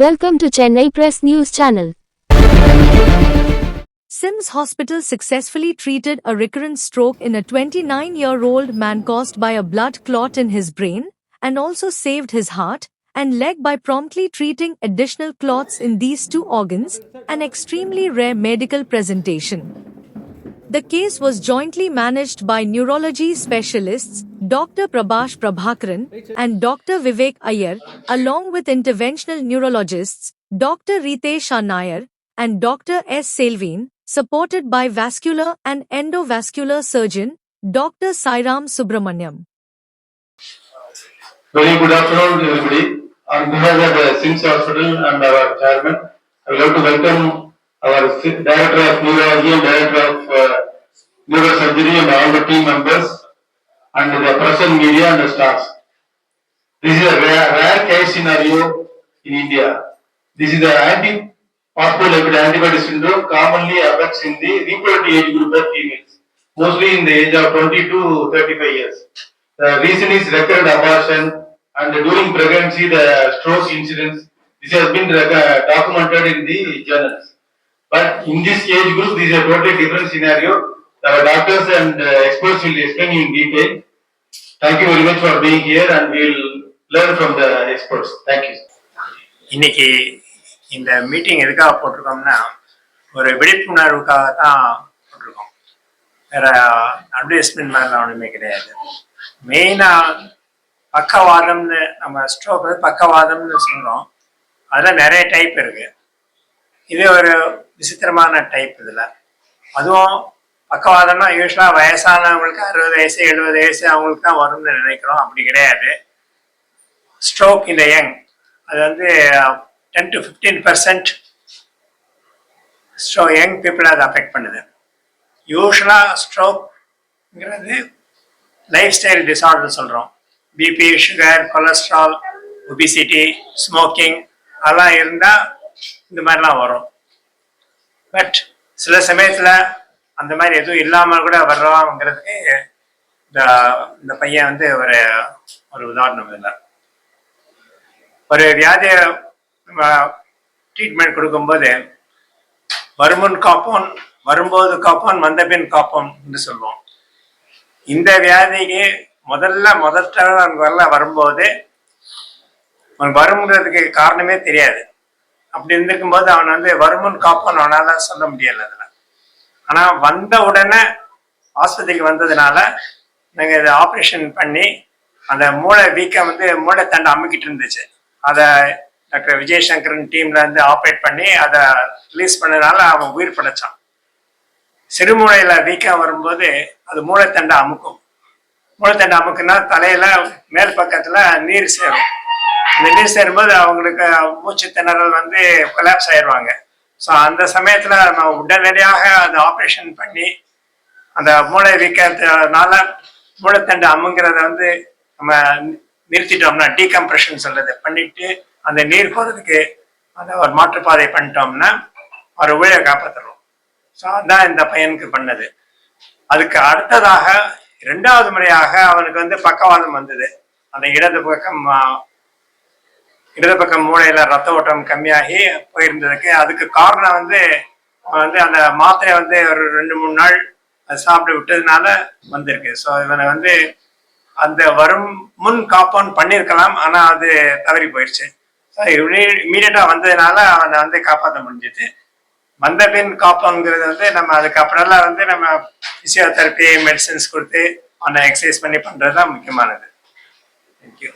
Welcome to Chennai Press News Channel. SIMS Hospital successfully treated a recurrent stroke in a 29-year-old man caused by a blood clot in his brain, and also saved his heart and leg by promptly treating additional clots in these two organs, an extremely rare medical presentation. The case was jointly managed by neurology specialists Dr. Prabhash Prabhakaran and Dr. Vivek Iyer, along with interventional neurologists Dr. Ritesh Nair and Dr. S. Selvin, supported by vascular and endovascular surgeon Dr. Sairam Subramaniam. Very good afternoon, everybody. On behalf of the SIMS Hospital and our chairman, I would like to welcome our Director of Neurology and Director of Neurosurgery and all the team members and the press and media and the staffs. This is a rare case scenario in India. This is the antiphospholipid antibody syndrome commonly affects in the reproductive age group of females, mostly in the age of 20 to 35 years. The reason is recurrent abortion and during pregnancy the stroke incidents. This has been documented in the journals. But in this age group, this is a totally different scenario. Our doctors and experts will explain you in detail. Thank you very much for being here, and we will learn from the experts. Thank you. இன்னைக்கு இந்த meeting எதுக்காக போட்டிருக்கோம்னா ஒரு விழிப்புணர்வுக்காக தான் போட்டிருக்கோம். வேற advertisement மாதிரிலாம் ஒன்றுமே கிடையாது. மெயினாக பக்கவாதம்னு நம்ம ஸ்ட்ரோக் பக்கவாதம்னு சொல்கிறோம். அதில் நிறைய டைப் இருக்கு. இது ஒரு விசித்திரமான டைப். இதில் அதுவும் பக்கவாதம்னா யூஸ்வலாக வயசானவங்களுக்கு 60 வயசு 70 வயசு அவங்களுக்கு தான் வரும்னு நினைக்கிறோம். அப்படி கிடையாது. ஸ்ட்ரோக் இந்த யங் அது வந்து 10 to 15% யங் பீப்புளை அதை அஃபெக்ட் பண்ணுது. யூஸ்வலாக ஸ்ட்ரோக்ங்கிறது லைஃப் ஸ்டைல் டிஸார்டர் சொல்கிறோம். BP, sugar, cholesterol, obesity, smoking அதெல்லாம் இருந்தால் இந்த மாதிரிலாம் வரும். பட் சில சமயத்தில் அந்த மாதிரி எதுவும் இல்லாமல் கூட வர்றவாங்கிறதுக்கு இந்த பையன் வந்து ஒரு உதாரணம். இல்லை ஒரு வியாதியை ட்ரீட்மெண்ட் கொடுக்கும்போது வருமுன் காப்போன், வரும்போது காப்போன், வந்தபின் காப்போன் என்று சொல்லுவோம். இந்த வியாதிக்கு முதல்ல வரும்போது அவன் வருங்கிறதுக்கு காரணமே தெரியாது. அப்படி இருந்திருக்கும்போது அவன் வந்து வருமுன் காப்போன் அவனால சொல்ல முடியல. அதில் ஆனால் வந்த உடனே ஆஸ்பத்திரிக்கு வந்ததுனால நாங்கள் இதை ஆப்ரேஷன் பண்ணி அந்த மூளை வீக்கம் வந்து மூளை தண்டை அமுக்கிட்டு இருந்துச்சு. அதை டாக்டர் விஜயசங்கரன் டீம்ல இருந்து ஆப்ரேட் பண்ணி அதை ரிலீஸ் பண்ணதுனால அவன் உயிர் படைச்சான். சிறுமூளையில வீக்கம் வரும்போது அது மூளைத்தண்டை அமுக்கும். மூளைத்தண்டை அமுக்குன்னா தலையில மேல் பக்கத்துல நீர் சேரும். இந்த நீர் சேரும்போது அவங்களுக்கு மூச்சு திணறல் வந்து கொலாப்ஸ் ஆயிடுவாங்க. ஸோ அந்த சமயத்துல நம்ம உடனடியாக அதை ஆப்ரேஷன் பண்ணி அந்த மூளை வீக்கத்தினால மூளைத்தண்டை அமுங்கிறத வந்து நம்ம நிறுத்திட்டோம்னா, டீகம்ப்ரெஷன் சொல்றது பண்ணிட்டு அந்த நீர் போறதுக்கு அந்த ஒரு மாற்றுப்பாதை பண்ணிட்டோம்னா ஒரு உயிரை காப்பாற்றுறோம். ஸோ அதான் இந்த பையனுக்கு பண்ணது. அதுக்கு அடுத்ததாக 2வது முறையாக அவனுக்கு வந்து பக்கவாதம் வந்தது. அந்த இடது பக்கம் மூளையில ரத்த ஓட்டம் கம்மியாகி போயிருந்ததுக்கு அதுக்கு காரணம் வந்து அந்த மாத்திரை வந்து ஒரு 2-3 நாள் அது சாப்பிட விட்டதுனால வந்திருக்கு. ஸோ இவனை வந்து அந்த வரும் முன் காப்போன் பண்ணியிருக்கலாம், ஆனா அது தவறி போயிடுச்சு. ஸோ இமீடியட்டா வந்ததுனால அவனை வந்து காப்பாற்ற முடிஞ்சிச்சு. வந்த பின் காப்போங்கிறது வந்து நம்ம அதுக்கப்புறம்லாம் வந்து நம்ம பிசியோதெரப்பி மெடிசன்ஸ் கொடுத்து அவனை எக்ஸசைஸ் பண்ணி பண்றதுதான் முக்கியமானது. தேங்க்யூ.